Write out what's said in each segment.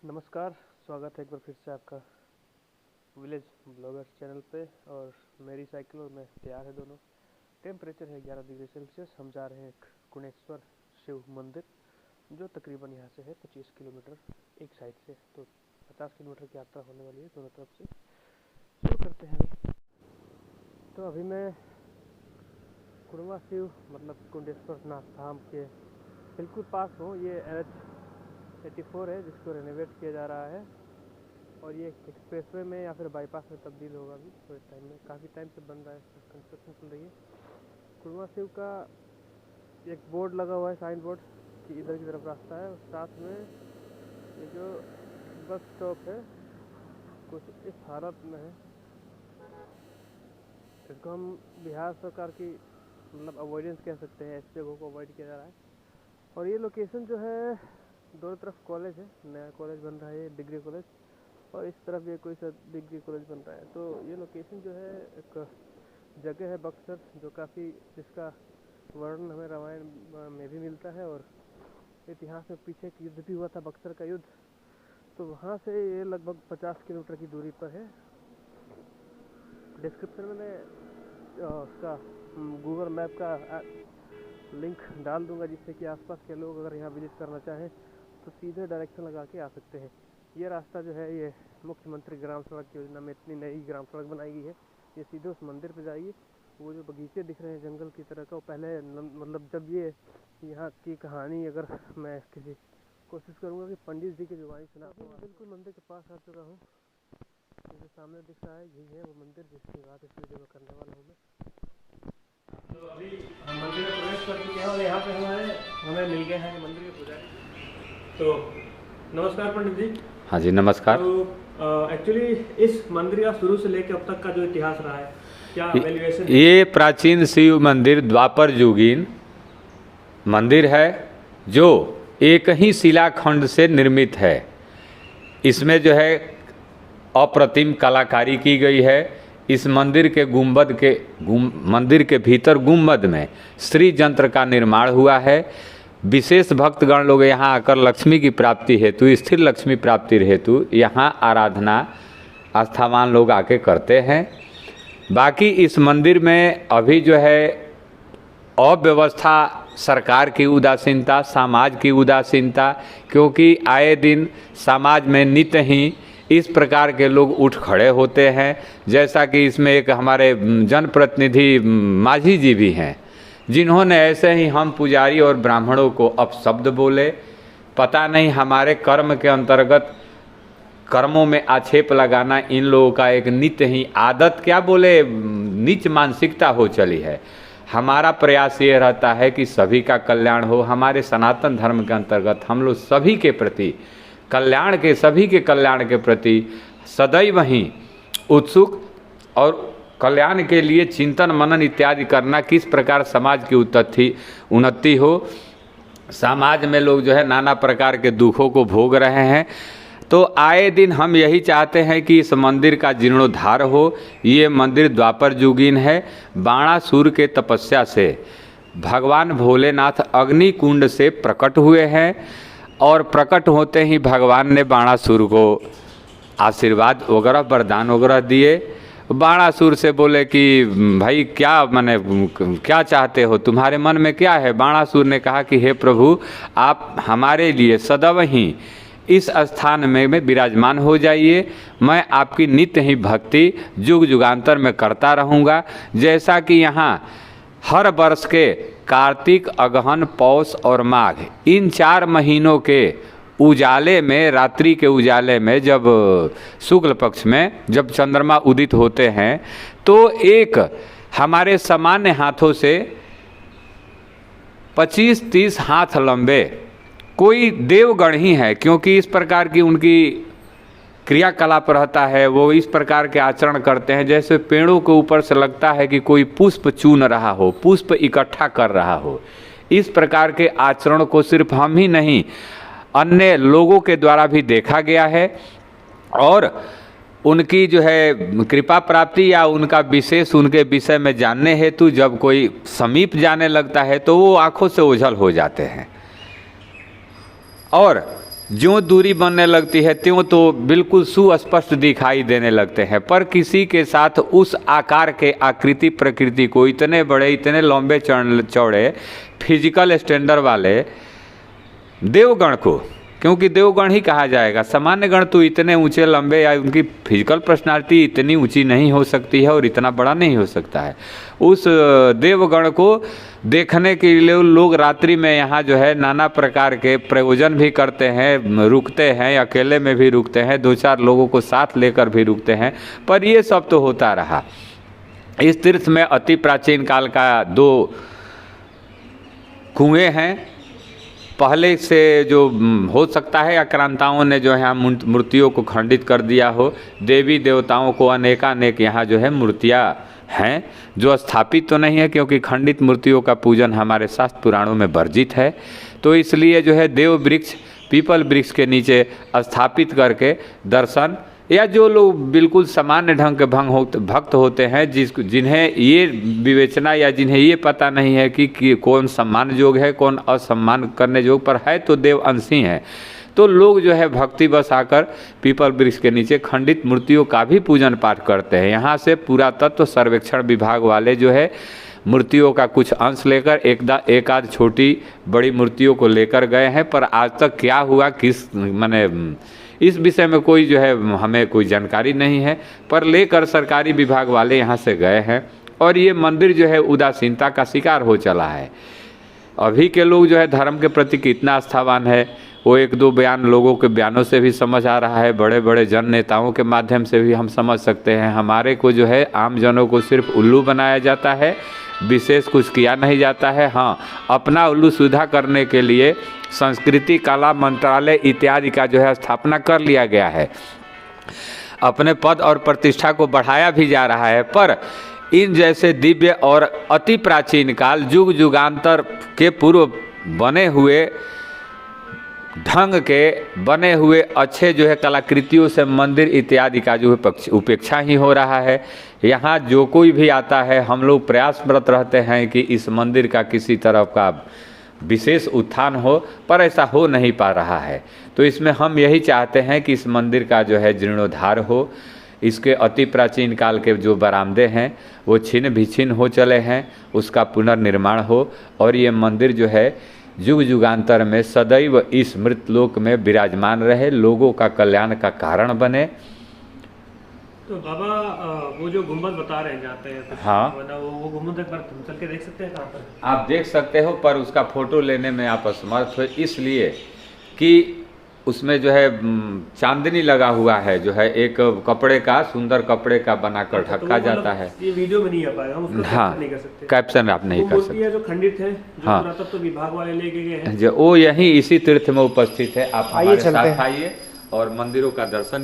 नमस्कार, स्वागत है एक बार फिर से आपका विलेज ब्लॉगर्स चैनल पे। और मेरी साइकिल और मैं तैयार है दोनों। टेम्परेचर है 11 डिग्री सेल्सियस। हम जा रहे हैं एक कुणेश्वर शिव मंदिर जो तकरीबन यहाँ से है 25 किलोमीटर एक साइड से, तो 50 किलोमीटर की यात्रा होने वाली है दोनों तरफ से। शुरू करते हैं अभी। तो अभी मैं कुणवा शिव मतलब कुंडेश्वर नाथ धाम के बिल्कुल पास हूँ। ये NH84 है जिसको रेनोवेट किया जा रहा है और ये एक्सप्रेसवे में या फिर बाईपास में तब्दील होगा अभी थोड़े टाइम में। काफ़ी टाइम से बन रहा है, कंस्ट्रक्शन चल रही है। कुणवा शिव का एक बोर्ड लगा हुआ है, साइन बोर्ड कि इधर की तरफ रास्ता है, और साथ में ये जो बस स्टॉप है कुछ इस हालत में है। इसको हम बिहार सरकार की मतलब अवॉइडेंस कह सकते हैं, ऐसी जगहों को अवॉइड किया जा रहा है। और ये लोकेशन जो है दोनों तरफ कॉलेज है, नया कॉलेज बन रहा है ये डिग्री कॉलेज, और इस तरफ ये कोई सा डिग्री कॉलेज बन रहा है। तो ये लोकेशन जो है एक जगह है बक्सर, जो काफ़ी जिसका वर्णन हमें रामायण में भी मिलता है और इतिहास में पीछे एक युद्ध भी हुआ था, बक्सर का युद्ध। तो वहाँ से ये लगभग 50 किलोमीटर की दूरी पर है। डिस्क्रिप्शन में मैं उसका गूगल मैप का लिंक डाल दूंगा, जिससे कि आसपास के लोग अगर यहाँ विजिट करना चाहें तो सीधे डायरेक्शन लगा के आ सकते हैं। ये रास्ता जो है ये मुख्यमंत्री ग्राम सड़क योजना में इतनी नई ग्राम सड़क बनाई गई है, ये सीधे उस मंदिर पे जाएगी। वो जो बगीचे दिख रहे हैं जंगल की तरह का, वो पहले मतलब जब ये यहाँ की कहानी अगर मैं किसी कोशिश करूँगा कि पंडित जी की जुबानी सुना तो बिल्कुल मंदिर के पास आ चुका हूँ। जो सामने दिख रहा है यही है वो मंदिर जिसकी बात इस वीडियो में करने वाला हूँ मैं। तो अभी हम मंदिर में प्रवेश कर चुके हैं और यहाँ पे हमें मिल गए हैं मंदिर के पुजारी। तो नमस्कार पंडित जी। हाँ जी नमस्कार। तो एक्चुअली इस मंदिर का शुरू से लेकर अब तक का जो इतिहास रहा है, क्या वैल्यूएशन? ये प्राचीन शिव मंदिर द्वापर युगीन मंदिर है जो एक ही शिलाखंड से निर्मित है। इसमें जो है अप्रतिम कलाकारी की गई है। इस मंदिर के मंदिर के भीतर गुंबद में श्री यंत्र का निर्माण हुआ है। विशेष भक्तगण लोग यहाँ आकर लक्ष्मी की प्राप्ति हेतु, स्थिर लक्ष्मी प्राप्ति हेतु यहाँ आराधना आस्थावान लोग आके करते हैं। बाकी इस मंदिर में अभी जो है अव्यवस्था, सरकार की उदासीनता, समाज की उदासीनता, क्योंकि आए दिन समाज में नित्य ही इस प्रकार के लोग उठ खड़े होते हैं। जैसा कि इसमें एक हमारे जनप्रतिनिधि माझी जी भी हैं, जिन्होंने ऐसे ही हम पुजारी और ब्राह्मणों को अपशब्द बोले। पता नहीं हमारे कर्म के अंतर्गत कर्मों में आक्षेप लगाना इन लोगों का एक नित्य ही आदत, क्या बोले, नीच मानसिकता हो चली है। हमारा प्रयास ये रहता है कि सभी का कल्याण हो। हमारे सनातन धर्म के अंतर्गत हम लोग सभी के प्रति सभी के कल्याण के प्रति सदैव ही उत्सुक और कल्याण के लिए चिंतन मनन इत्यादि करना, किस प्रकार समाज की उन्नति हो। समाज में लोग जो है नाना प्रकार के दुखों को भोग रहे हैं। तो आए दिन हम यही चाहते हैं कि इस मंदिर का जीर्णोद्धार हो। ये मंदिर द्वापर युगीन है। बाणासुर के तपस्या से भगवान भोलेनाथ अग्नि कुंड से प्रकट हुए हैं और प्रकट होते ही भगवान ने बाणासुर को आशीर्वाद वगैरह वरदान वगैरह दिए। बाणासुर से बोले कि भाई क्या चाहते हो, तुम्हारे मन में क्या है? बाणासुर ने कहा कि हे प्रभु, आप हमारे लिए सदैव ही इस स्थान में विराजमान हो जाइए। मैं आपकी नित्य ही भक्ति युग युगांतर में करता रहूँगा। जैसा कि यहाँ हर वर्ष के कार्तिक, अगहन, पौष और माघ, इन 4 महीनों के उजाले में, रात्रि के उजाले में, जब शुक्ल पक्ष में जब चंद्रमा उदित होते हैं, तो एक हमारे सामान्य हाथों से 25-30 हाथ लंबे कोई देवगण ही है, क्योंकि इस प्रकार की उनकी क्रियाकलाप रहता है। वो इस प्रकार के आचरण करते हैं जैसे पेड़ों के ऊपर से लगता है कि कोई पुष्प चुन रहा हो, पुष्प इकट्ठा कर रहा हो। इस प्रकार के आचरण को सिर्फ हम ही नहीं, अन्य लोगों के द्वारा भी देखा गया है। और उनकी जो है कृपा प्राप्ति या उनका विशेष उनके विषय में जानने हेतु जब कोई समीप जाने लगता है तो वो आंखों से ओझल हो जाते हैं। और ज्यों दूरी बनने लगती है त्यों तो बिल्कुल सुस्पष्ट दिखाई देने लगते हैं, पर किसी के साथ उस आकार के आकृति प्रकृति को, इतने बड़े इतने लंबे चौड़े फिजिकल स्टैंडर्ड वाले देवगण को, क्योंकि देवगण ही कहा जाएगा, सामान्य गण तो इतने ऊंचे लंबे या उनकी फिजिकल पर्सनालिटी इतनी ऊंची नहीं हो सकती है और इतना बड़ा नहीं हो सकता है। उस देवगण को देखने के लिए लोग रात्रि में यहाँ जो है नाना प्रकार के प्रयोजन भी करते हैं, रुकते हैं, अकेले में भी रुकते हैं, 2-4 लोगों को साथ लेकर भी रुकते हैं। पर ये सब तो होता रहा। इस तीर्थ में अति प्राचीन काल का 2 कुएँ हैं। पहले से जो हो सकता है आक्रांताओं ने जो है मूर्तियों को खंडित कर दिया हो। देवी देवताओं को अनेकानेक यहाँ जो है मूर्तियाँ हैं जो स्थापित तो नहीं है, क्योंकि खंडित मूर्तियों का पूजन हमारे शास्त्र पुराणों में वर्जित है। तो इसलिए जो है देव वृक्ष, पीपल वृक्ष के नीचे स्थापित करके दर्शन, या जो लोग बिल्कुल सामान्य ढंग के भक्त होते हैं, जिन्हें ये विवेचना या जिन्हें ये पता नहीं है कि कौन सम्मान योग्य है कौन असम्मान करने योग्य, पर है तो देव अंशी हैं, तो लोग जो है भक्ति बस आकर पीपल वृक्ष के नीचे खंडित मूर्तियों का भी पूजन पाठ करते हैं। यहाँ से पुरातत्व सर्वेक्षण विभाग वाले जो है मूर्तियों का कुछ अंश लेकर एक आध छोटी बड़ी मूर्तियों को लेकर गए हैं, पर आज तक क्या हुआ माने इस विषय में कोई जो है हमें कोई जानकारी नहीं है। पर लेकर सरकारी विभाग वाले यहाँ से गए हैं और ये मंदिर जो है उदासीनता का शिकार हो चला है। अभी के लोग जो है धर्म के प्रति कितना आस्थावान है वो 1-2 बयान लोगों के बयानों से भी समझ आ रहा है, बड़े बड़े जन नेताओं के माध्यम से भी हम समझ सकते हैं। हमारे को जो है आम जनों को सिर्फ उल्लू बनाया जाता है, विशेष कुछ किया नहीं जाता है। हाँ, अपना उल्लू सीधा करने के लिए संस्कृति कला मंत्रालय इत्यादि का जो है स्थापना कर लिया गया है, अपने पद और प्रतिष्ठा को बढ़ाया भी जा रहा है। पर इन जैसे दिव्य और अति प्राचीन काल जुग जुगांतर के पूर्व बने हुए ढंग के बने हुए अच्छे जो है कलाकृतियों से मंदिर इत्यादि का जो है उपेक्षा ही हो रहा है। यहाँ जो कोई भी आता है, हम लोग प्रयासरत रहते हैं कि इस मंदिर का किसी तरह का विशेष उत्थान हो, पर ऐसा हो नहीं पा रहा है। तो इसमें हम यही चाहते हैं कि इस मंदिर का जो है जीर्णोद्धार हो, इसके अति प्राचीन काल के जो बरामदे हैं वो छिन्न विछिन्न हो चले हैं, उसका पुनर्निर्माण हो और ये मंदिर जो है युग युगांतर में सदैव इस मृतलोक में विराजमान रहे, लोगों का कल्याण का कारण बने। तो बाबा वो जो गुम्बद बता रहे हैं जाते हैं, हाँ, वो गुम्बद एक बार तुम चल के देख सकते हैं कहाँ पर? आप देख सकते हो, पर उसका फोटो लेने में आप असमर्थ हो, इसलिए कि उसमें जो है चांदनी लगा हुआ है, जो है एक कपड़े का, सुंदर कपड़े का बनाकर ढका जाता है। ये वीडियो में नहीं आ पाएगा, हम उसको हाँ, नहीं कर सकते, कैप्शन आप नहीं कर सकते। जो खंडित है, जो हाँ, पुरातत्व विभाग वाले लेके गए हैं, जो वो यहीं इसी तीर्थ में उपस्थित है। आप हमारे साथ आइए और मंदिरों का दर्शन,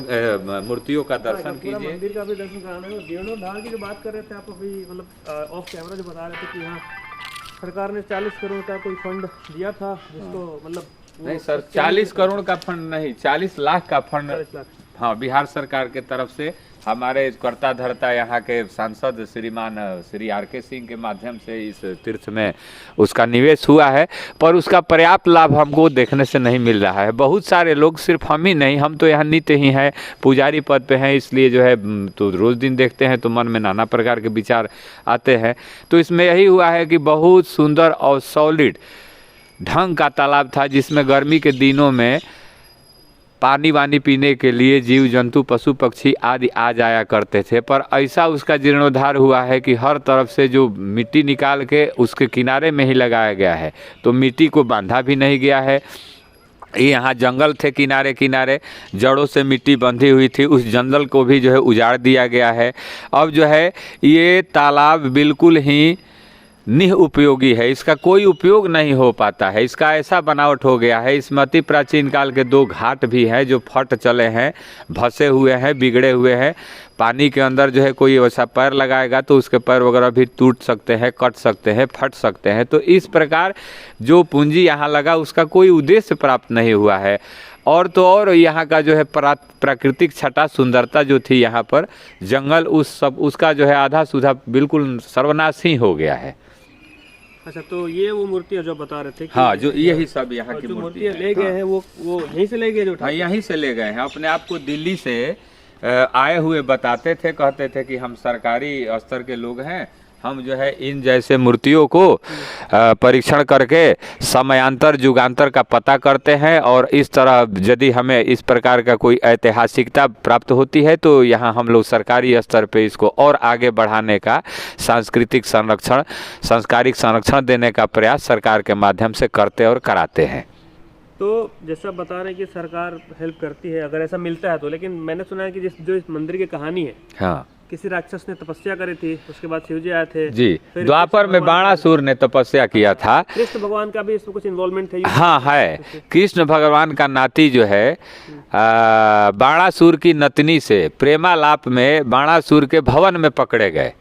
मूर्तियों का दर्शन कीजिए। मंदिर का भी दर्शन कराना है। जीर्णोद्धार की जो बात कर रहे थे आप अभी, मतलब ऑफ कैमरा जो बता रहे थे कि यहाँ सरकार ने 40 करोड़ का कोई फंड दिया था, जिसको मतलब नहीं सर, 40 करोड़ का फंड नहीं, 40 लाख का फंड, हाँ, बिहार सरकार के तरफ से हमारे कर्ता धर्ता यहाँ के सांसद श्रीमान श्री RK सिंह के माध्यम से इस तीर्थ में उसका निवेश हुआ है, पर उसका पर्याप्त लाभ हमको देखने से नहीं मिल रहा है। बहुत सारे लोग, सिर्फ हम ही नहीं, हम तो यहाँ नित्य ही हैं, पुजारी पद पे हैं, इसलिए जो है तो रोज़ दिन देखते हैं तो मन में नाना प्रकार के विचार आते हैं। तो इसमें यही हुआ है कि बहुत सुंदर और सॉलिड ढंग का तालाब था, जिसमें गर्मी के दिनों में पानी वानी पीने के लिए जीव जंतु पशु पक्षी आदि आ जाया करते थे। पर ऐसा उसका जीर्णोद्धार हुआ है कि हर तरफ से जो मिट्टी निकाल के उसके किनारे में ही लगाया गया है, तो मिट्टी को बांधा भी नहीं गया है। यहाँ जंगल थे किनारे किनारे, जड़ों से मिट्टी बंधी हुई थी, उस जंगल को भी जो है उजाड़ दिया गया है। अब जो है ये तालाब बिल्कुल ही निरुपयोगी है, इसका कोई उपयोग नहीं हो पाता है, इसका ऐसा बनावट हो गया है। इसमें अति प्राचीन काल के 2 घाट भी हैं जो फट चले हैं, धंसे हुए हैं, बिगड़े हुए हैं। पानी के अंदर जो है कोई वैसा पैर लगाएगा तो उसके पैर वगैरह भी टूट सकते हैं, कट सकते हैं, फट सकते हैं। तो इस प्रकार जो पूंजी यहाँ लगा उसका कोई उद्देश्य प्राप्त नहीं हुआ है। और तो और यहाँ का जो है प्राकृतिक छटा सुंदरता जो थी यहाँ पर, जंगल, उस सब उसका जो है आधा सुधा बिल्कुल सर्वनाश ही हो गया है। अच्छा, तो ये वो मूर्तियाँ जो बता रहे थे कि हाँ, जो यही सब यहाँ की जो मूर्ति मूर्तियाँ है। ले गए हैं वो यहीं से ले गए जो हाँ, यहीं से ले गए हैं। अपने आप को दिल्ली से आए हुए बताते थे, कहते थे कि हम सरकारी स्तर के लोग हैं, हम जो है इन जैसे मूर्तियों को परीक्षण करके समयांतर युगांतर का पता करते हैं, और इस तरह यदि हमें इस प्रकार का कोई ऐतिहासिकता प्राप्त होती है तो यहाँ हम लोग सरकारी स्तर पे इसको और आगे बढ़ाने का सांस्कृतिक संरक्षण, सांस्कारिक संरक्षण देने का प्रयास सरकार के माध्यम से करते और कराते हैं। तो जैसा बता रहे हैं कि सरकार हेल्प करती है अगर ऐसा मिलता है तो, लेकिन मैंने सुना है कि जो इस मंदिर की कहानी है, हाँ, किसी राक्षस ने तपस्या करी थी, उसके बाद शिव जी आए थे जी, फिर द्वापर में बाणासुर ने तपस्या किया था। कृष्ण भगवान का भी इसमें कुछ इन्वॉल्वमेंट है? हाँ है, कृष्ण भगवान का नाती जो है बाणासुर की नतनी से प्रेमालाप में बाणासुर के भवन में पकड़े गए।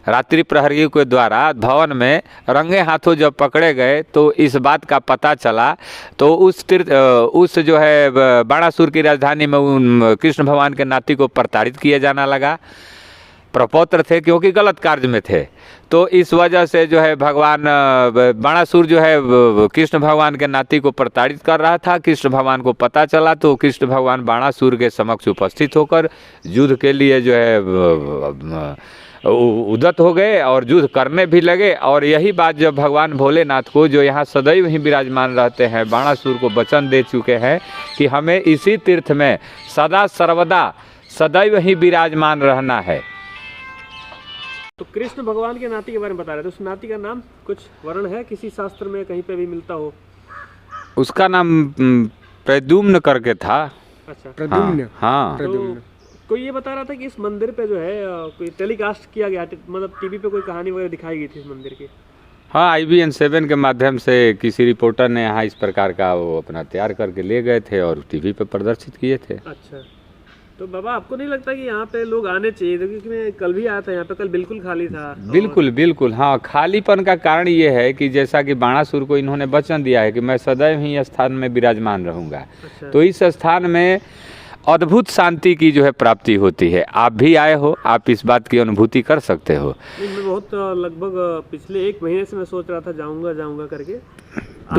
रात्रि प्रहरियों के द्वारा भवन में रंगे हाथों जब पकड़े गए तो इस बात का पता चला, तो उस जो है बाणासुर की राजधानी में उन कृष्ण भगवान के नाती को प्रताड़ित किया जाना लगा। प्रपौत्र थे क्योंकि गलत कार्य में थे, तो इस वजह से जो है भगवान बाणासुर जो है कृष्ण भगवान के नाती को प्रताड़ित कर रहा था। कृष्ण भगवान को पता चला तो कृष्ण भगवान बाणासुर के समक्ष उपस्थित होकर युद्ध के लिए जो है उद्यत हो गए और युद्ध करने भी लगे। और यही बात जब भगवान भोलेनाथ को, जो यहाँ सदैव ही विराजमान रहते हैं, बाणासुर को वचन दे चुके हैं कि हमें इसी तीर्थ में सदा सर्वदा सदैव ही विराजमान रहना है। तो कृष्ण भगवान के नाती के बारे में बता रहे थे, उस नाती का नाम कुछ वर्ण है, किसी शास्त्र में कहीं पे भी मिलता हो? उसका नाम प्रद्युम्न करके था। अच्छा, प्रद्युम्न, हाँ। तो कोई ये बता रहा था कि इस मंदिर पे जो है कोई टेलीकास्ट किया गया, मतलब टीवी पे कोई कहानी वगैरह दिखाई गई थी इस मंदिर की? हाँ, IBN7 के माध्यम से किसी रिपोर्टर ने यहाँ इस प्रकार का वो अपना तैयार करके ले गए थे और टीवी पे प्रदर्शित किए थे। अच्छा, तो बाबा आपको नहीं लगता कि यहाँ पे लोग आने चाहिए? क्योंकि मैं कल भी आया था यहाँ पे, कल बिल्कुल खाली था। बिल्कुल बिल्कुल, हाँ, खालीपन का कारण ये है कि जैसा कि बाणासुर को इन्होंने वचन दिया है कि मैं सदैव ही स्थान में विराजमान रहूंगा। अच्छा। तो इस स्थान में अद्भुत शांति की जो है प्राप्ति होती है। आप भी आए हो, आप इस बात की अनुभूति कर सकते हो। नहीं, मैं बहुत लगभग पिछले 1 महीने से मैं सोच रहा था जाऊंगा करके,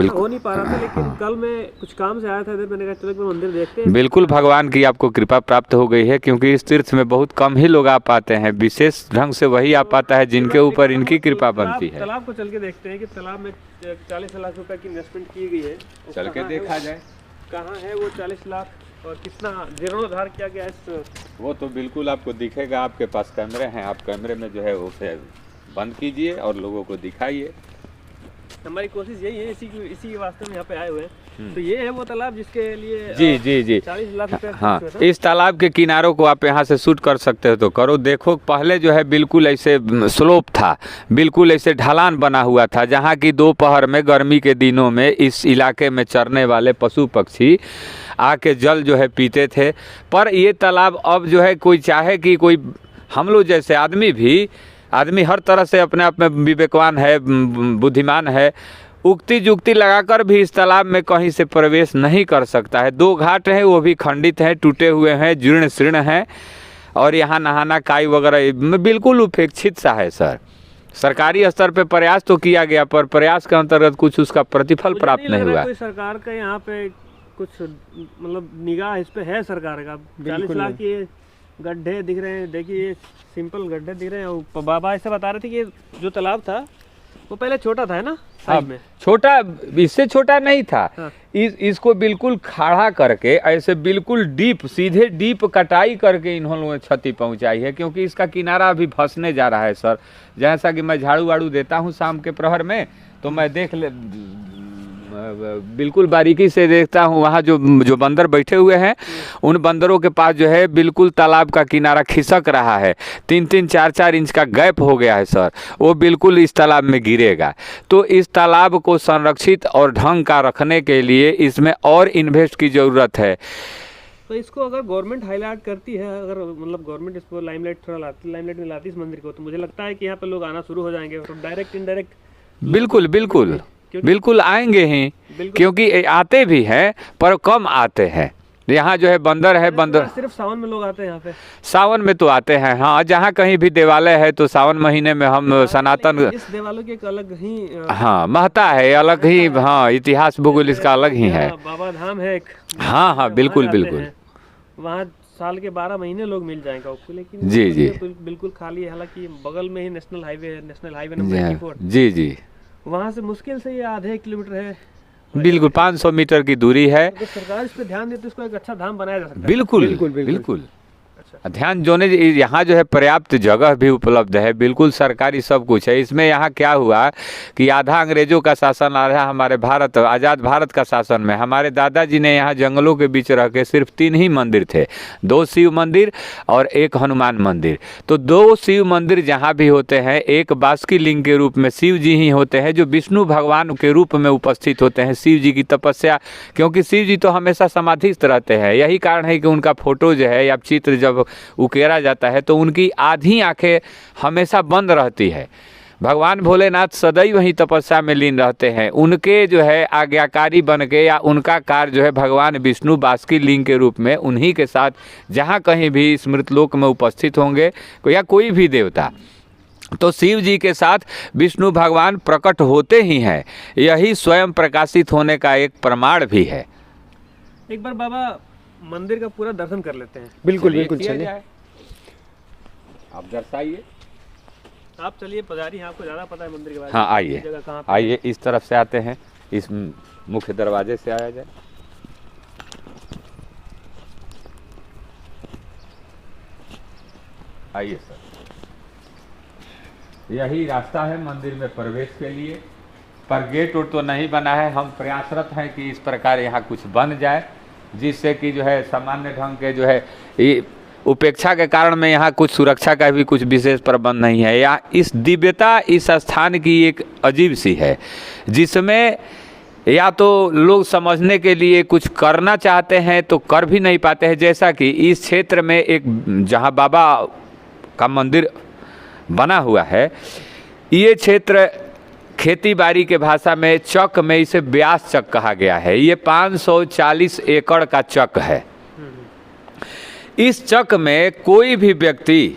हो नहीं पा रहा था, लेकिन कल मैं कुछ काम से आया था इधर, मैंने कहा चलो मंदिर देखते हैं। बिल्कुल, भगवान की आपको कृपा प्राप्त हो गई है, क्योंकि इस तीर्थ में बहुत कम ही लोग आ पाते हैं। विशेष ढंग से वही आ पाता है जिनके ऊपर इनकी कृपा बनती है। तालाब को चल के देखते हैं कि तालाब में 40 लाख रुपए की इन्वेस्टमेंट की गई है, चल के देखा जाए कहाँ है वो 40 लाख और कितना जीर्णोद्धार किया गया है। वो तो बिल्कुल आपको दिखेगा, आपके पास कैमरे हैं, आप कैमरे में जो है वो बंद कीजिए और लोगों को दिखाइए। हमारी कोशिश यही है, इसी वास्ते में यहाँ पे आए हुए हैं। तो ये है वो तालाब जिसके लिए जी 40 लाख रुपए। हाँ, इस तालाब के किनारों को आप यहाँ से शूट कर सकते हो तो करो। देखो, पहले जो है बिल्कुल ऐसे स्लोप था, बिल्कुल ऐसे ढलान बना हुआ था, जहाँ की दोपहर में गर्मी के दिनों में इस इलाके में चरने वाले पशु पक्षी आके जल जो है पीते थे। पर ये तालाब अब जो है, कोई चाहे कि कोई हम लोग जैसे आदमी हर तरह से अपने आप में विवेकवान है, बुद्धिमान है, उक्ति जुक्ति लगाकर भी इस तालाब में कहीं से प्रवेश नहीं कर सकता है। 2 घाट हैं, वो भी खंडित हैं, टूटे हुए हैं, जीर्ण शीर्ण हैं, और यहाँ नहाना काई वगैरह बिल्कुल उपेक्षित सा है। सर, सरकारी स्तर पे प्रयास तो किया गया, पर प्रयास के अंतर्गत कुछ उसका प्रतिफल प्राप्त नहीं हुआ। कोई सरकार का यहाँ पे कुछ मतलब निगाह इस पे है सरकार का? 40 लाख के गड्ढे दिख रहे हैं, देखिए सिंपल गड्ढे दिख रहे हैं। बाबा ऐसे बता रहे थे कि जो तालाब था वो पहले छोटा था, है ना, साइज में छोटा, इससे छोटा नहीं था। हाँ। इसको बिल्कुल खड़ा करके ऐसे बिल्कुल डीप, सीधे डीप कटाई करके इन्होंने क्षति पहुंचाई है, क्योंकि इसका किनारा अभी धंसने जा रहा है। सर, जैसा कि मैं झाड़ू वाड़ू देता हूं शाम के प्रहर में, तो मैं बिल्कुल बारीकी से देखता हूँ वहाँ जो बंदर बैठे हुए हैं, उन बंदरों के पास जो है बिल्कुल तालाब का किनारा खिसक रहा है, 3-3, 4-4 इंच का गैप हो गया है। सर, वो बिल्कुल इस तालाब में गिरेगा। तो इस तालाब को संरक्षित और ढंग का रखने के लिए इसमें और इन्वेस्ट की ज़रूरत है। तो इसको अगर गवर्नमेंट हाईलाइट करती है, अगर मतलब गवर्नमेंट इसको लाइमलाइट में लाती इस मंदिर को, तो मुझे लगता है कि यहाँ पे लोग आना शुरू हो जाएंगे, तो डायरेक्ट इनडायरेक्ट बिल्कुल आएंगे ही, क्योंकि आते भी हैं पर कम आते हैं। यहाँ जो है बंदर है, बंदर सिर्फ सावन में लोग आते हैं यहाँ पे? सावन में तो आते हैं, हाँ, जहाँ कहीं भी देवालय है तो सावन महीने में हम सनातन, इस देवालय की एक अलग ही हाँ, महत्ता है, अलग ही, हाँ, इतिहास भूगोल इसका अलग ही है। बाबा धाम है एक, हाँ हाँ, बिल्कुल बिल्कुल। वहाँ साल के 12 महीने लोग मिल जाएंगे आपको, लेकिन जी जी बिल्कुल खाली है। हालांकि बगल में ही नेशनल हाईवे है, नेशनल हाईवे नंबर 84। जी जी, वहाँ से मुश्किल से ये आधे किलोमीटर है, बिल्कुल 500 मीटर की दूरी है। तो सरकार इस पे ध्यान दे तो इसको एक अच्छा धाम बनाया जा सकता है। बिल्कुल बिल्कुल बिल्कुल। ध्यान जो यहाँ जो है पर्याप्त जगह भी उपलब्ध है, बिल्कुल सरकारी सब कुछ है। इसमें यहाँ क्या हुआ कि आधा अंग्रेजों का शासन, आधा हमारे भारत, आज़ाद भारत का शासन में हमारे दादाजी ने यहाँ जंगलों के बीच रह के सिर्फ 3 ही मंदिर थे, 2 शिव मंदिर और 1 हनुमान मंदिर। तो 2 शिव मंदिर जहाँ भी होते हैं, एक बासुकी लिंग के रूप में शिव जी ही होते हैं जो विष्णु भगवान के रूप में उपस्थित होते हैं। शिव जी की तपस्या, क्योंकि शिव जी तो हमेशा समाधिस्थ रहते हैं, यही कारण है कि उनका फोटो जो है या चित्र जब उकेरा जाता है तो उनकी आधी आंखें हमेशा बंद रहती है। भगवान भोलेनाथ सदैव वही तपस्या में लीन रहते हैं। उनके जो है आज्ञाकारी बन के या उनका कार्य जो है भगवान विष्णु बासुकी लिंग के रूप में उन्हीं के साथ जहाँ कहीं भी स्मृतलोक में उपस्थित होंगे या कोई भी देवता, तो शिव जी के साथ विष्णु भगवान प्रकट होते ही हैं। यही स्वयं प्रकाशित होने का एक प्रमाण भी है। एक बार बाबा मंदिर का पूरा दर्शन कर लेते हैं। बिल्कुल बिल्कुल, चलिए आप दर्शाइए। आप चलिए, पुजारी हैं, आपको ज़्यादा पता है मंदिर के बारे में। हाँ, आइए आइए, इस तरफ से आते हैं, इस मुख्य दरवाजे से आया जाए। आइए सर, यही रास्ता है मंदिर में प्रवेश के लिए, पर गेट उट तो नहीं बना है। हम प्रयासरत हैं कि इस प्रकार यहाँ कुछ बन जाए, जिससे कि जो है सामान्य ढंग के जो है ये उपेक्षा के कारण में यहाँ कुछ सुरक्षा का भी कुछ विशेष प्रबंध नहीं है। या इस दिव्यता इस स्थान की एक अजीब सी है, जिसमें या तो लोग समझने के लिए कुछ करना चाहते हैं तो कर भी नहीं पाते हैं। जैसा कि इस क्षेत्र में एक जहाँ बाबा का मंदिर बना हुआ है, ये क्षेत्र खेती बाड़ी के भाषा में चक में इसे ब्यास चक कहा गया है। ये 540 एकड़ का चक है। इस चक में कोई भी व्यक्ति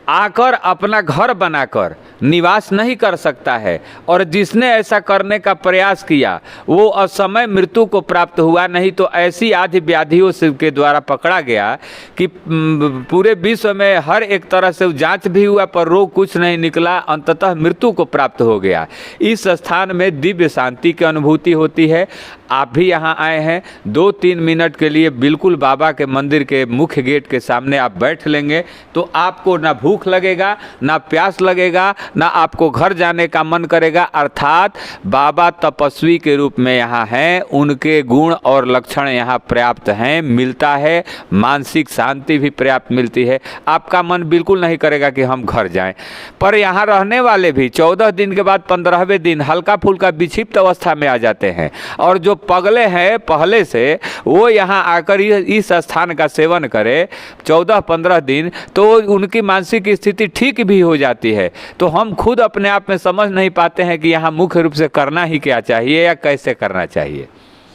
आकर अपना घर बनाकर निवास नहीं कर सकता है, और जिसने ऐसा करने का प्रयास किया वो असमय मृत्यु को प्राप्त हुआ, नहीं तो ऐसी आदि व्याधियों से के द्वारा पकड़ा गया कि पूरे विश्व में हर एक तरह से जांच भी हुआ पर रोग कुछ नहीं निकला, अंततः मृत्यु को प्राप्त हो गया। इस स्थान में दिव्य शांति की अनुभूति होती है। आप भी यहाँ आए हैं, 2-3 मिनट के लिए बिल्कुल बाबा के मंदिर के मुख्य गेट के सामने आप बैठ लेंगे तो आपको ना भूख लगेगा, ना प्यास लगेगा, ना आपको घर जाने का मन करेगा। अर्थात बाबा तपस्वी के रूप में यहाँ हैं, उनके गुण और लक्षण यहाँ पर्याप्त हैं, मिलता है, मानसिक शांति भी पर्याप्त मिलती है। आपका मन बिल्कुल नहीं करेगा कि हम घर जाएं। पर यहाँ रहने वाले भी 14 दिन के बाद 15वें दिन हल्का फुल्का विक्षिप्त अवस्था में आ जाते हैं, और जो पगले हैं पहले से वो यहाँ आकर इस स्थान का सेवन करें 14-15 दिन तो उनकी मानसिक स्थिति ठीक भी हो जाती है। तो हम खुद अपने आप में समझ नहीं पाते हैं कि यहाँ मुख्य रूप से करना ही क्या चाहिए या कैसे करना चाहिए।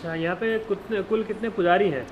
यहाँ पे कुल कितने पुजारी हैं?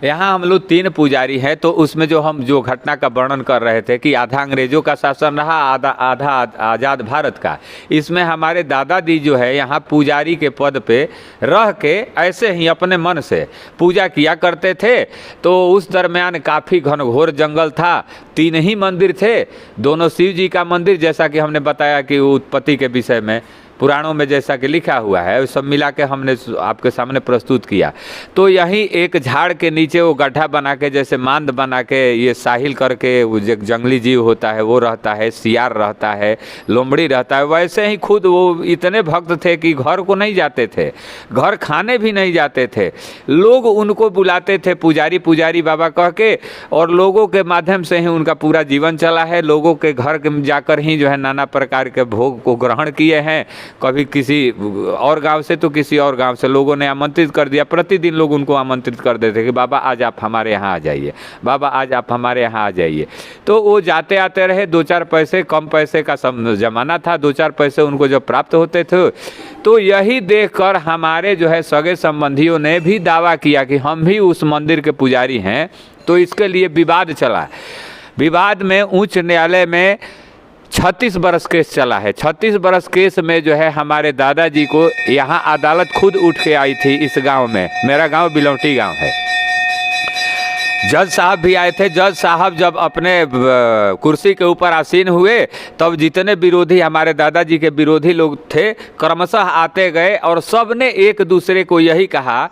यहाँ हम लोग 3 पुजारी हैं। तो उसमें जो घटना का वर्णन कर रहे थे कि आधा अंग्रेजों का शासन रहा, आधा आज़ाद भारत का, इसमें हमारे दादाजी जो है यहाँ पुजारी के पद पे रह के ऐसे ही अपने मन से पूजा किया करते थे। तो उस दरमियान काफ़ी घनघोर जंगल था, 3 ही मंदिर थे, दोनों शिव जी का मंदिर, जैसा कि हमने बताया कि उत्पत्ति के विषय में पुराणों में जैसा कि लिखा हुआ है, सब मिला के हमने आपके सामने प्रस्तुत किया। तो यहीं एक झाड़ के नीचे वो गड्ढा बना के, जैसे मांद बना के, ये साहिल करके वो जो जंगली जीव होता है वो रहता है, सियार रहता है, लोमड़ी रहता है। वैसे ही खुद वो इतने भक्त थे कि घर को नहीं जाते थे, घर खाने भी नहीं जाते थे। लोग उनको बुलाते थे पुजारी पुजारी बाबा कह के, और लोगों के माध्यम से ही उनका पूरा जीवन चला है। लोगों के घर जाकर ही जो है नाना प्रकार के भोग को ग्रहण किए हैं। कभी किसी और गांव से तो किसी और गांव से लोगों ने आमंत्रित कर दिया। प्रतिदिन लोग उनको आमंत्रित कर देते कि बाबा आज आप हमारे यहाँ आ जाइए, बाबा आज आप हमारे यहाँ आ जाइए। तो वो जाते आते रहे, 2-4 पैसे, कम पैसे का जमाना था, 2-4 पैसे उनको जब प्राप्त होते थे तो यही देखकर हमारे जो है सगे संबंधियों ने भी दावा किया कि हम भी उस मंदिर के पुजारी हैं। तो इसके लिए विवाद चला। विवाद में उच्च न्यायालय में 36 बरस केस चला है। 36 बरस केस में जो है हमारे दादाजी को यहाँ अदालत खुद उठ के आई थी इस गांव में। मेरा गांव बिलौटी गांव है। जज साहब भी आए थे। जज साहब जब अपने कुर्सी के ऊपर आसीन हुए तब जितने विरोधी हमारे दादाजी के विरोधी लोग थे क्रमशः आते गए और सब ने एक दूसरे को यही कहा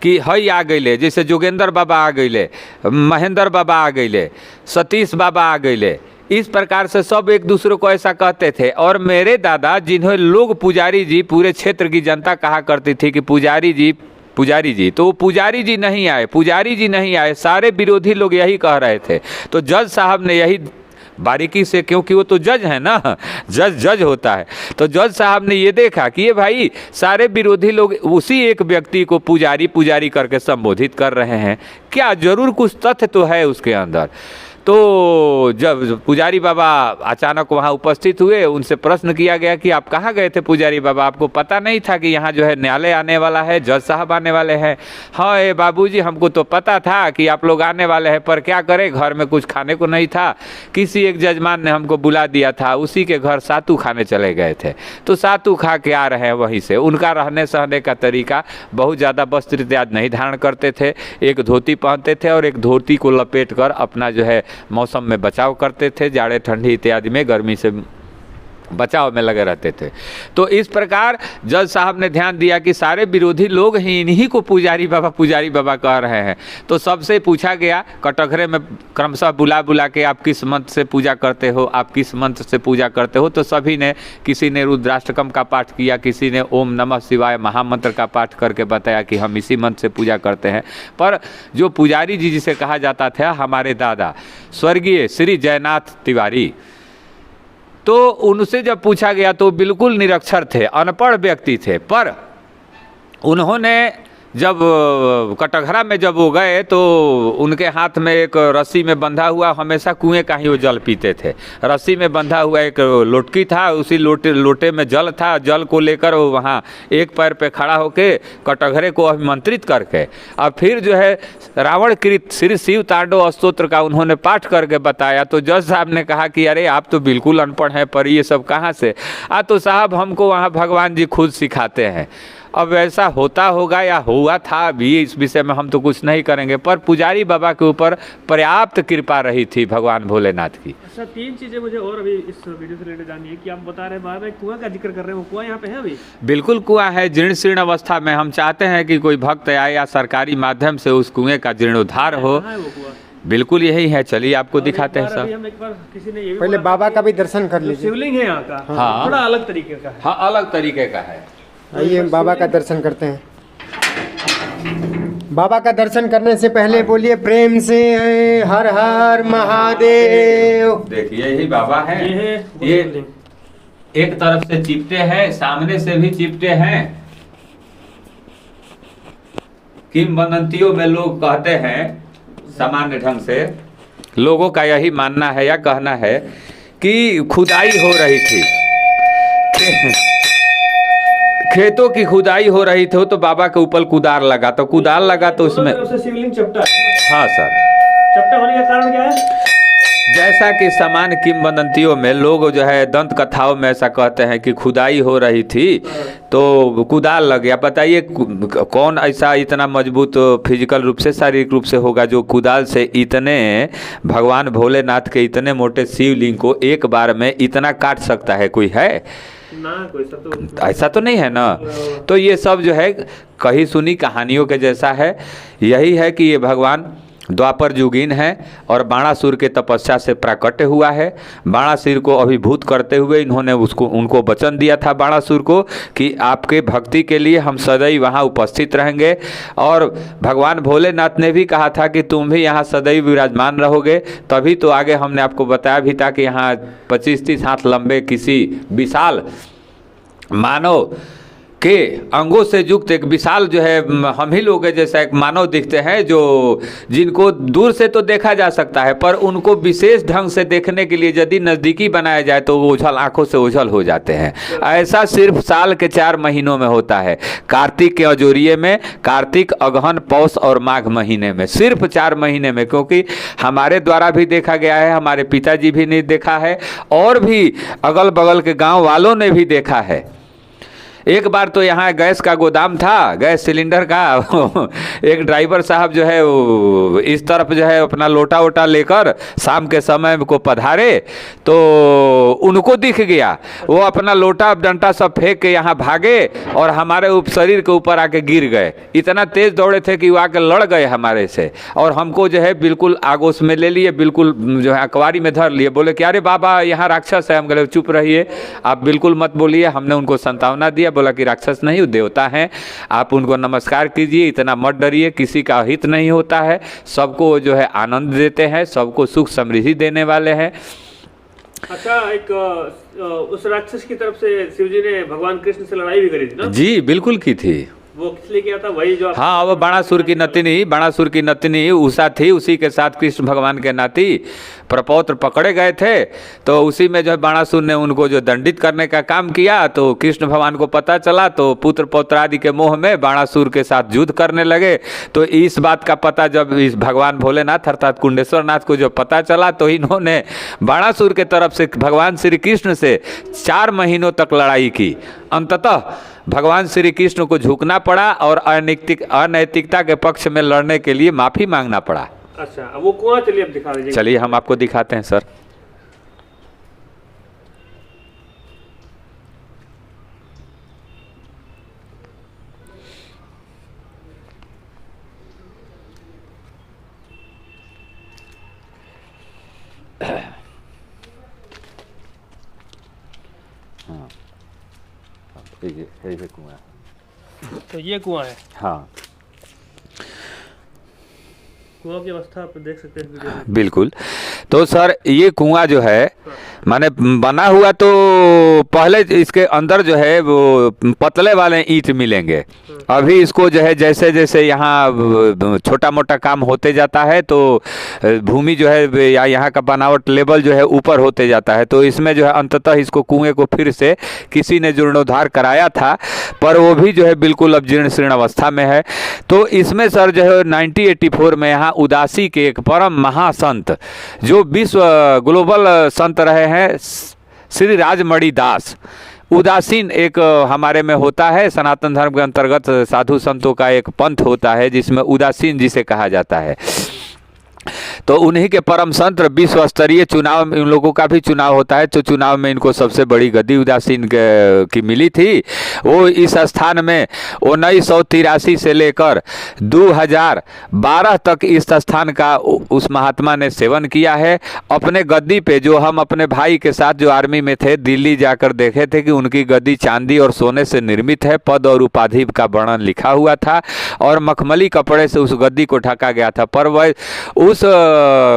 कि हई आ गईले, जैसे जोगेंद्र बाबा आ गईले, महेंद्र बाबा आ गईले, सतीश बाबा आ गईले, इस प्रकार से सब एक दूसरे को ऐसा कहते थे। और मेरे दादा जिन्हें लोग पुजारी जी, पूरे क्षेत्र की जनता कहा करती थी कि पुजारी जी पुजारी जी, तो पुजारी जी नहीं आए, पुजारी जी नहीं आए, सारे विरोधी लोग यही कह रहे थे। तो जज साहब ने यही बारीकी से, क्योंकि वो तो जज है ना, जज होता है, तो जज साहब ने ये देखा कि ये भाई सारे विरोधी लोग उसी एक व्यक्ति को पुजारी पुजारी करके संबोधित कर रहे हैं, क्या जरूर कुछ तथ्य तो है उसके अंदर। तो जब पुजारी बाबा अचानक वहाँ उपस्थित हुए, उनसे प्रश्न किया गया कि आप कहाँ गए थे पुजारी बाबा, आपको पता नहीं था कि यहाँ जो है न्यायालय आने वाला है, जज साहब आने वाले हैं। हाँ ये बाबूजी, हमको तो पता था कि आप लोग आने वाले हैं, पर क्या करें घर में कुछ खाने को नहीं था, किसी एक जजमान ने हमको बुला दिया था, उसी के घर सातू खाने चले गए थे, तो सातू खा के आ रहे हैं वहीं से। उनका रहने सहने का तरीका बहुत ज़्यादा वस्त्र इत्यादि नहीं धारण करते थे, एक धोती पहनते थे और एक धोती को लपेट कर अपना जो है मौसम में बचाव करते थे, जाड़े ठंडी इत्यादि में गर्मी से बचाव में लगे रहते थे। तो इस प्रकार जज साहब ने ध्यान दिया कि सारे विरोधी लोग ही इन्हीं को पुजारी बाबा कह रहे हैं। तो सबसे पूछा गया, कटघरे में क्रमशः बुला बुला के आप किस मंत्र से पूजा करते हो, आप किस मंत्र से पूजा करते हो। तो सभी ने, किसी ने रुद्राष्टकम का पाठ किया, किसी ने ओम नमः शिवाय महामंत्र का पाठ करके बताया कि हम इसी मंत्र से पूजा करते हैं। पर जो पुजारी जी जिसे कहा जाता था, हमारे दादा स्वर्गीय श्री जयनाथ तिवारी, तो उनसे जब पूछा गया तो बिल्कुल निरक्षर थे, अनपढ़ व्यक्ति थे। पर उन्होंने जब कटघरा में जब वो गए तो उनके हाथ में एक रस्सी में बंधा हुआ, हमेशा कुएं का ही वो जल पीते थे, रस्सी में बंधा हुआ एक लोटकी था, उसी लोटे में जल था। जल को लेकर वो वहाँ एक पैर पे खड़ा होके कटघरे को अभिमंत्रित करके और फिर जो है रावण कृत श्री शिव तांडव स्तोत्र का उन्होंने पाठ करके बताया। तो जज साहब ने कहा कि अरे आप तो बिल्कुल अनपढ़ हैं, पर ये सब कहाँ से? तो साहब हमको वहाँ भगवान जी खुद सिखाते हैं। अब ऐसा होता होगा या हुआ था भी, इस विषय में हम तो कुछ नहीं करेंगे, पर पुजारी बाबा के ऊपर पर्याप्त कृपा रही थी भगवान भोलेनाथ की। अच्छा, 3 चीजें मुझे और अभी इस वीडियो से रिलेटेड जाननी है कि आप बता रहे बार बार कुआं का जिक्र कर रहे हो, कुआं यहाँ पे है अभी? बिल्कुल कुआं है, जीर्ण शीर्ण अवस्था में। हम चाहते हैं कि कोई भक्त आए या सरकारी माध्यम से उस कुएं का जीर्णोद्धार हो। बिल्कुल यही है, चलिए आपको दिखाते हैं सर। किसी ने पहले बाबा का भी दर्शन कर लीजिए। शिवलिंग है यहाँ का, हाँ, थोड़ा अलग तरीके का है। हाँ, अलग तरीके का है। आइए बाबा का दर्शन करते हैं। बाबा का दर्शन करने से पहले बोलिए प्रेम से हर हर महादेव। देखिए यही बाबा है, ये एक तरफ से चिपटे हैं, सामने से भी चिपटे हैं। किंवदंतियों में लोग कहते हैं, सामान्य ढंग से लोगों का यही मानना है या कहना है कि खुदाई हो रही थी, खेतों की खुदाई हो रही थी, तो बाबा के ऊपर कुदार लगा, तो कुदार लगा तो उसमें शिवलिंग चपटा है। हाँ सर, चपटा होने का कारण क्या है? जैसा कि सामान्य किंवदंतियों में लोग जो है दंत कथाओं में ऐसा कहते हैं कि खुदाई हो रही थी तो कुदाल लग गया। बताइए कौन ऐसा इतना मजबूत फिजिकल रूप से, शारीरिक रूप से होगा जो कुदाल से इतने भगवान भोलेनाथ के इतने मोटे शिवलिंग को एक बार में इतना काट सकता है? कोई है ना, कोई तो ऐसा तो नहीं है ना। तो ये सब जो है कही सुनी कहानियों के जैसा है। यही है कि ये भगवान द्वापर युगीन है और बाणासुर के तपस्या से प्राकट्य हुआ है। बाणासुर को अभिभूत करते हुए इन्होंने उनको वचन दिया था बाणासुर को कि आपके भक्ति के लिए हम सदैव वहाँ उपस्थित रहेंगे। और भगवान भोलेनाथ ने भी कहा था कि तुम भी यहाँ सदैव विराजमान रहोगे। तभी तो आगे हमने आपको बताया भी था कि यहाँ 25-30 हाथ लंबे किसी विशाल मानव के अंगों से युक्त एक विशाल जो है हम ही लोग जैसा एक मानव दिखते हैं, जो जिनको दूर से तो देखा जा सकता है पर उनको विशेष ढंग से देखने के लिए यदि नज़दीकी बनाया जाए तो वो ओझल आंखों से ओझल हो जाते हैं। ऐसा सिर्फ साल के 4 महीनों में होता है, कार्तिक के अजोरिये में, कार्तिक, अगहन, पौष और माघ महीने में, सिर्फ 4 महीने में। क्योंकि हमारे द्वारा भी देखा गया है, हमारे पिताजी भी ने देखा है और भी अगल बगल के गाँव वालों ने भी देखा है। एक बार तो यहाँ गैस का गोदाम था, गैस सिलेंडर का एक ड्राइवर साहब जो है वो इस तरफ जो है अपना लोटा वोटा लेकर शाम के समय को पधारे तो उनको दिख गया, वो अपना लोटा डंटा सब फेंक के यहाँ भागे और हमारे शरीर के ऊपर आके गिर गए। इतना तेज दौड़े थे कि वो आके लड़ गए हमारे से और हमको जो है बिल्कुल आगोश में ले लिए, बिल्कुल जो है अखबारी में धर लिए। बोले कि अरे बाबा यहाँ राक्षस है। हम बोले चुप रहिए, आप बिल्कुल मत बोलिए। हमने उनको सांत्वना दिया, बोला कि राक्षस नहीं, देवता हैं, आप उनको नमस्कार कीजिए, इतना मत डरिए, किसी का हित नहीं होता है, सबको जो है आनंद देते हैं, सबको सुख समृद्धि देने वाले हैं। अच्छा, एक उस राक्षस की तरफ से शिव जी ने भगवान कृष्ण से लड़ाई भी करी थी ना? जी बिल्कुल की थी। वो किस लिए किया था? वही जो हाँ, वो बाणासुर की नतिनी उषा थी, उसी के साथ कृष्ण भगवान के नाती प्रपौत्र पकड़े गए थे। तो उसी में जो है बाणासुर ने उनको जो दंडित करने का काम किया तो कृष्ण भगवान को पता चला तो पुत्र पौत्र आदि के मोह में बाणासुर के साथ युद्ध करने लगे। तो इस बात का पता जब इस भगवान भोलेनाथ अर्थात कुंडेश्वर नाथ को जो पता चला तो इन्होंने बाणासुर के तरफ से भगवान श्री कृष्ण से 4 महीनों तक लड़ाई की। अंततः भगवान श्री कृष्ण को झुकना पड़ा और अनैतिकता के पक्ष में लड़ने के लिए माफी मांगना पड़ा। अच्छा, वो कुआं चलिए अब दिखा दीजिए। चलिए हम आपको दिखाते हैं सर। हाँ, ये कुआं। तो ये कुआं है। हाँ, कुआं की अवस्था आप देख सकते हैं वीडियो में। बिल्कुल। तो सर ये कुआं जो है माने बना हुआ तो पहले इसके अंदर जो है वो पतले वाले ईंट मिलेंगे। अभी इसको जो है जैसे जैसे यहाँ छोटा मोटा काम होते जाता है तो भूमि जो है या यहाँ का बनावट लेवल जो है ऊपर होते जाता है। तो इसमें जो है अंततः इसको कुएं को फिर से किसी ने जीर्णोद्धार कराया था पर वो भी जो है बिल्कुल अब जीर्ण शीर्ण अवस्था में है। तो इसमें सर जो है 1984 में यहाँ उदासी के एक परम महासंत जो विश्व ग्लोबल संत रहे हैं श्री राजमणि दास, उदासीन एक हमारे में होता है, सनातन धर्म के अंतर्गत साधु संतों का एक पंथ होता है जिसमें उदासीन जिसे कहा जाता है। तो उन्हीं के परम संत विश्व स्तरीय चुनाव में उन लोगों का भी चुनाव होता है तो चुनाव में इनको सबसे बड़ी गद्दी उदासीन की मिली थी। वो इस स्थान में 1983 से लेकर 2012 तक इस स्थान का उस महात्मा ने सेवन किया है। अपने गद्दी पे जो हम अपने भाई के साथ जो आर्मी में थे दिल्ली जाकर देखे थे कि उनकी गद्दी चांदी और सोने से निर्मित है, पद और उपाधि का वर्णन लिखा हुआ था और मखमली कपड़े से उस गद्दी को ढका गया था। पर वह उस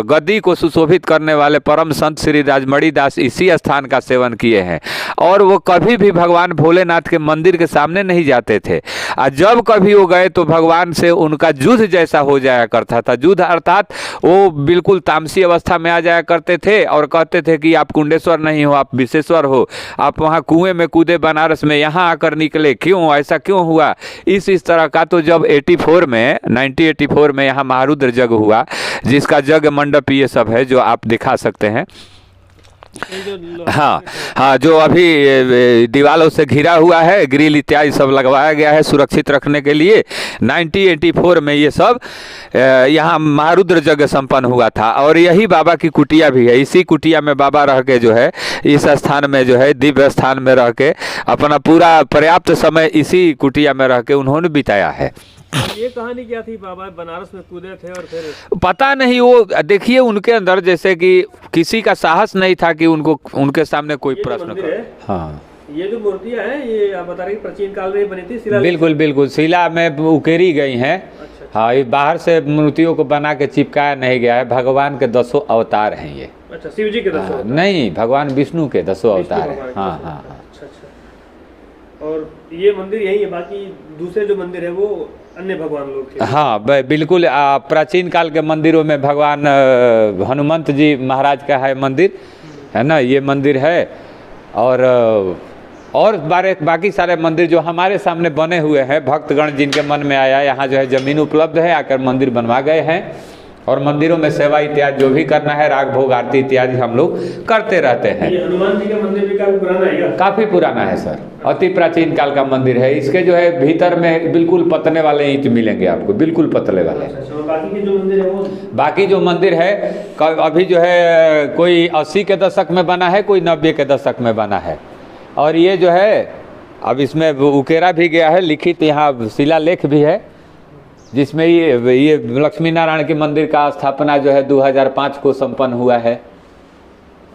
गद्दी को सुशोभित करने वाले परम संत श्री राजमणि दास इसी स्थान का सेवन किए हैं और वो कभी भी भगवान भोलेनाथ के मंदिर के सामने नहीं जाते थे। और जब कभी वो गए तो भगवान से उनका युद्ध जैसा हो जाया करता था। युद्ध अर्थात वो बिल्कुल तामसी अवस्था में आ जाया करते थे और कहते थे कि आप कुंडेश्वर नहीं हो, आप विशेश्वर हो, आप वहाँ कुएं में कूदे बनारस में, यहाँ आकर निकले, क्यों ऐसा क्यों हुआ? इस तरह का। तो जब 1984 में यहाँ महारुद्र जग हुआ जिसका जग मंडप ये सब है जो आप दिखा सकते हैं। हाँ हाँ, जो अभी दीवारों से घिरा हुआ है, ग्रिल इत्यादि सब लगवाया गया है सुरक्षित रखने के लिए। 1984 में ये सब यहाँ महारुद्र यज्ञ संपन्न हुआ था और यही बाबा की कुटिया भी है। इसी कुटिया में बाबा रह के जो है इस स्थान में जो है दिव्य स्थान में रह के अपना पूरा पर्याप्त समय इसी कुटिया में रह के उन्होंने बिताया है। ये कहानी क्या थी? बाबा बनारस में कूदे थे और फिर पता नहीं, वो देखिए उनके अंदर जैसे कि किसी का साहस नहीं था कि उनके सामने कोई प्रश्न करे। हाँ, ये जो मूर्तियां हैं ये आप बता रहे हैं प्राचीन काल में बनी थी शिला? बिल्कुल बिल्कुल, शिला में उकेरी गई हैं। अच्छा। हाँ, ये बाहर से मूर्तियों को बना के चिपकाया नहीं गया है। भगवान के 10 अवतार हैं ये। अच्छा, शिव जी के 10 अवतार? नहीं, भगवान विष्णु के 10 अवतार हैं। हाँ हाँ हाँ। अच्छा अच्छा। और ये मंदिर यही है, बाकी दूसरे जो मंदिर है वो अन्य भगवान लोग थे। हाँ बिल्कुल, प्राचीन काल के मंदिरों में भगवान हनुमंत जी महाराज का है मंदिर, है ना, ये मंदिर है। और बाकी सारे मंदिर जो हमारे सामने बने हुए हैं, भक्तगण जिनके मन में आया, यहाँ जो है ज़मीन उपलब्ध है, आकर मंदिर बनवा गए हैं और मंदिरों में सेवा इत्यादि जो भी करना है, राग भोग आरती इत्यादि हम लोग करते रहते हैं। ये हनुमान जी का मंदिर भी काफी पुराना है क्या? काफ़ी पुराना है सर, अति प्राचीन काल का मंदिर है। इसके जो है भीतर में बिल्कुल पतले वाले ईंट मिलेंगे आपको, बिल्कुल पतले वाले। बाकी के जो मंदिर है वो, बाकी जो मंदिर है अभी जो है कोई 80 के दशक में बना है, कोई 90 के दशक में बना है। और ये जो है अब इसमें उकेरा भी गया है, लिखित यहाँ शिलालेख भी है, जिसमें ये लक्ष्मी नारायण के मंदिर का स्थापना जो है 2005 को संपन्न हुआ है।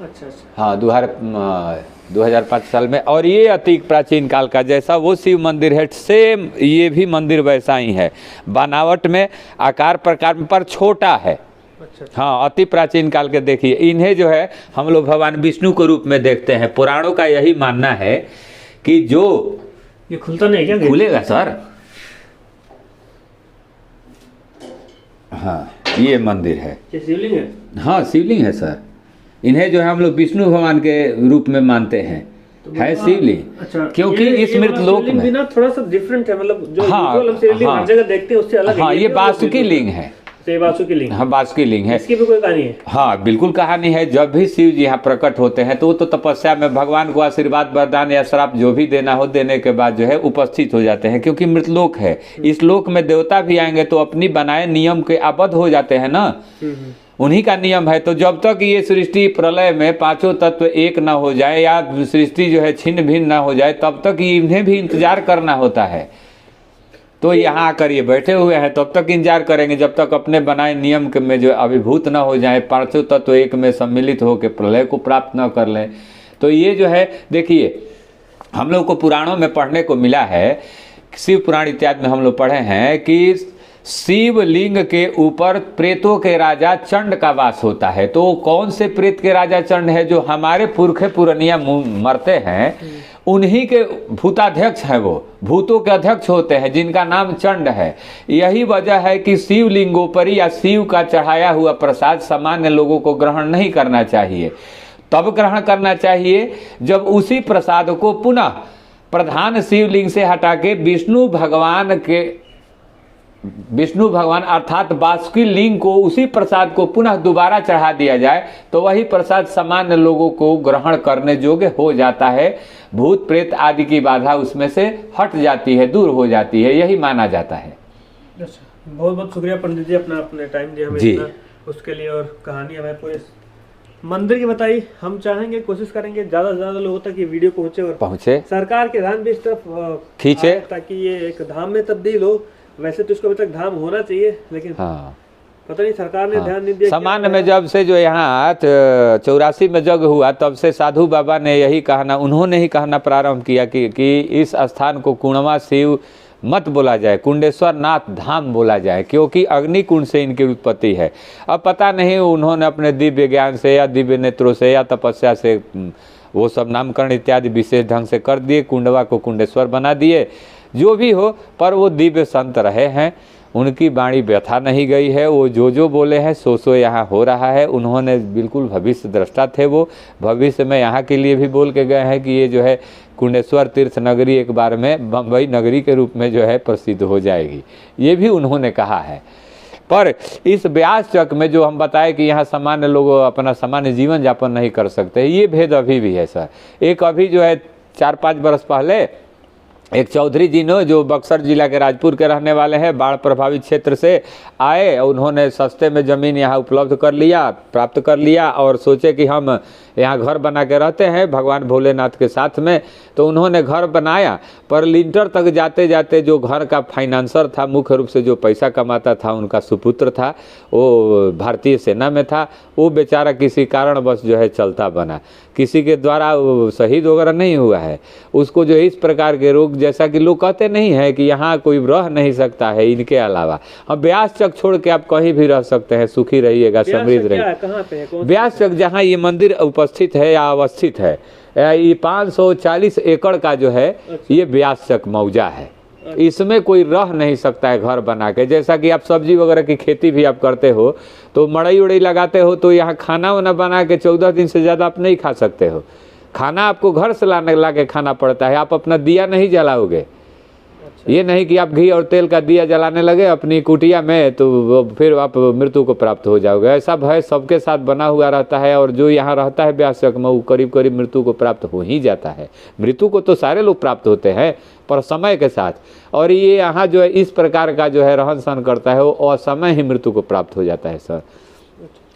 अच्छा। हाँ 2005 साल में। और ये अति प्राचीन काल का जैसा वो शिव मंदिर है, सेम ये भी मंदिर वैसा ही है, बनावट में आकार प्रकार पर छोटा है। अच्छा। हाँ अति प्राचीन काल के देखिए, इन्हें जो है हम लोग भगवान विष्णु के रूप में देखते हैं। पुराणों का यही मानना है कि जो ये खुलता नहीं क्या? खुलेगा सर। हाँ ये मंदिर है, ये शिवलिंग है? हाँ शिवलिंग है सर। इन्हें जो है हम लोग विष्णु भगवान के रूप में मानते हैं, है शिवलिंग। अच्छा, क्योंकि इस मृत लोक में भी ना थोड़ा सा डिफरेंट है, मतलब जो हाँ, हम शिवलिंग हर जगह देखते हैं उससे अलग है। हाँ ये वासुकी लिंग है, वासुकी लिंग। हाँ वासुकी लिंग है। इसकी भी कोई कहानी है? हाँ बिल्कुल कहानी है। जब भी शिव जी यहाँ प्रकट होते हैं तो वो तो तपस्या में भगवान को आशीर्वाद वरदान या श्राप जो भी देना हो देने के बाद जो है उपस्थित हो जाते हैं, क्योंकि मृतलोक है। इस लोक में देवता भी आएंगे तो अपनी बनाए नियम के आबद्ध हो जाते हैं ना, उन्हीं का नियम है। तो जब तक ये सृष्टि प्रलय में पांचों तत्व एक न हो जाए या सृष्टि जो है छिन्न भिन्न न हो जाए, तब तक इन्हें भी इंतजार करना होता है। तो यहाँ आकर ये बैठे हुए हैं, तब तक इंतजार करेंगे जब तक अपने बनाए नियम में जो अभिभूत न हो जाए, पांचों तत्व एक में सम्मिलित होकर प्रलय को प्राप्त न कर लें। तो ये जो है देखिए, हम लोग को पुराणों में पढ़ने को मिला है, शिव पुराण इत्यादि में हम लोग पढ़े हैं कि शिवलिंग के ऊपर प्रेतों के राजा चंड का वास होता है। तो कौन से प्रेत के राजा चंड है? जो हमारे पुरखे पुरनिया मरते हैं, उन्हीं के भूताध्यक्ष हैं, वो भूतों के अध्यक्ष होते हैं, जिनका नाम चंड है। यही वजह है कि शिवलिंगों पर या शिव का चढ़ाया हुआ प्रसाद सामान्य लोगों को ग्रहण नहीं करना चाहिए। तब ग्रहण करना चाहिए जब उसी प्रसाद को पुनः प्रधान शिवलिंग से हटा के विष्णु भगवान अर्थात वासुकी लिंग को उसी प्रसाद को पुनः दोबारा चढ़ा दिया जाए, तो वही प्रसाद सामान्य लोगों को ग्रहण करने योग्य हो जाता है। भूत प्रेत आदि की बाधा उसमें से हट जाती है, दूर हो जाती है, यही माना जाता है। बहुत बहुत शुक्रिया पंडित जी, अपने टाइम दिया हमें इतना, उसके लिए। और कहानी हमें पूरे मंदिर की बताई। हम चाहेंगे, कोशिश करेंगे ज्यादा से ज्यादा लोगों तक ये वीडियो पहुंचे, सरकार के ध्यान भी इस तरफ खींचे, ताकि ये एक धाम में तब्दील हो। वैसे तो इसको अभी तक धाम होना चाहिए, लेकिन पता नहीं सरकार ने ध्यान नहीं दिया। सामान्य में जब से जो यहाँ 84 में यज्ञ हुआ, तब से साधु बाबा ने यही कहना, उन्होंने ही कहना प्रारंभ किया कि इस स्थान को कुंडवा शिव मत बोला जाए, कुंडेश्वर नाथ धाम बोला जाए, क्योंकि अग्नि कुंड से इनकी उत्पत्ति है। अब पता नहीं उन्होंने अपने दिव्य ज्ञान से या दिव्य नेत्रों से या तपस्या से वो सब नामकरण इत्यादि विशेष ढंग से कर दिए, कुंडवा को कुंडेश्वर बना दिए। जो भी हो, पर वो दिव्य संत रहे हैं, उनकी वाणी व्यथा नहीं गई है। वो जो बोले हैं सो यहाँ हो रहा है। उन्होंने बिल्कुल भविष्य दृष्टा थे, वो भविष्य में यहाँ के लिए भी बोल के गए हैं कि ये जो है कुंडेश्वर तीर्थ नगरी एक बार में बम्बई नगरी के रूप में जो है प्रसिद्ध हो जाएगी, ये भी उन्होंने कहा है। पर इस व्यास चक में जो हम बताए कि यहाँ सामान्य लोग अपना सामान्य जीवन यापन नहीं कर सकते, ये भेद अभी भी है सर। एक अभी जो है 4-5 बरस पहले एक चौधरी जी ने, जो बक्सर जिला के राजपुर के रहने वाले हैं, बाढ़ प्रभावित क्षेत्र से आए, उन्होंने सस्ते में ज़मीन यहाँ उपलब्ध कर लिया, प्राप्त कर लिया, और सोचे कि हम यहाँ घर बना के रहते हैं भगवान भोलेनाथ के साथ में। तो उन्होंने घर बनाया, पर लिंटर तक जाते जाते जो घर का फाइनेंसर था, मुख्य रूप से जो पैसा कमाता था, उनका सुपुत्र था, वो भारतीय सेना में था, वो बेचारा किसी कारणवश जो है चलता बना, किसी के द्वारा शहीद वगैरह नहीं हुआ है। उसको जो इस प्रकार के रोग, जैसा कि लोग कहते नहीं है कि यहाँ कोई रह नहीं सकता है इनके अलावा, हम व्यास चक छोड़ के आप कहीं भी रह सकते हैं, सुखी रहिएगा, समृद्ध रहिएगा। व्यास चक जहाँ ये मंदिर उपस्थित है या अवस्थित है, ये 540 एकड़ का जो है ये व्यासचक मौजा है। इसमें कोई रह नहीं सकता है घर बना के। जैसा कि आप सब्जी वगैरह की खेती भी आप करते हो तो मड़ई उड़ई लगाते हो, तो यहाँ खाना वाना बना के 14 दिन से ज़्यादा आप नहीं खा सकते हो। खाना आपको घर से ला के खाना पड़ता है। आप अपना दिया नहीं जलाओगे। ये नहीं कि आप घी और तेल का दिया जलाने लगे अपनी कुटिया में तो फिर आप मृत्यु को प्राप्त हो जाओगे। ऐसा भय सबके साथ बना हुआ रहता है, और जो यहाँ रहता है व्यासचक में वो करीब करीब मृत्यु को प्राप्त हो ही जाता है। मृत्यु को तो सारे लोग प्राप्त होते हैं पर समय के साथ, और ये यहाँ जो है इस प्रकार का जो है रहन सहन करता है वो असमय ही मृत्यु को प्राप्त हो जाता है सर।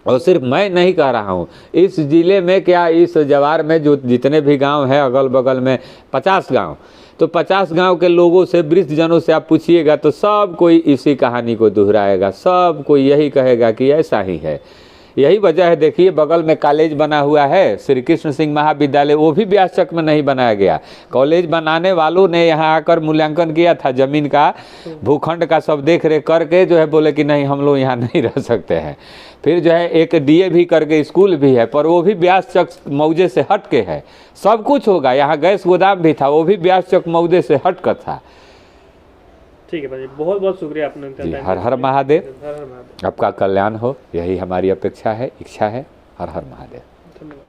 और सिर्फ मैं नहीं कह रहा हूँ, इस जिले में क्या इस जवार में जो जितने भी गांव हैं अगल बगल में 50 गांव, तो 50 गांव के लोगों से वृद्ध जनों से आप पूछिएगा तो सब कोई इसी कहानी को दोहराएगा। सब कोई यही कहेगा कि ऐसा ही है। यही वजह है, देखिए बगल में कॉलेज बना हुआ है श्री कृष्ण सिंह महाविद्यालय, वो भी व्यासचक में नहीं बनाया गया। कॉलेज बनाने वालों ने यहाँ आकर मूल्यांकन किया था जमीन का, भूखंड का सब देख रेख करके जो है बोले कि नहीं हम लोग यहाँ नहीं रह सकते हैं। फिर जो है एक DAV करके स्कूल भी है पर वो भी व्यासचक मौजे से हट के है। सब कुछ होगा, यहाँ गैस गोदाम भी था वो भी व्यासचक मौजे से हट कर था। ठीक है भाई, बहुत बहुत शुक्रिया आपने। हर हर महादेव, हर हर महादेव। आपका कल्याण हो यही हमारी अपेक्षा है, इच्छा है। हर हर महादेव। धन्यवाद।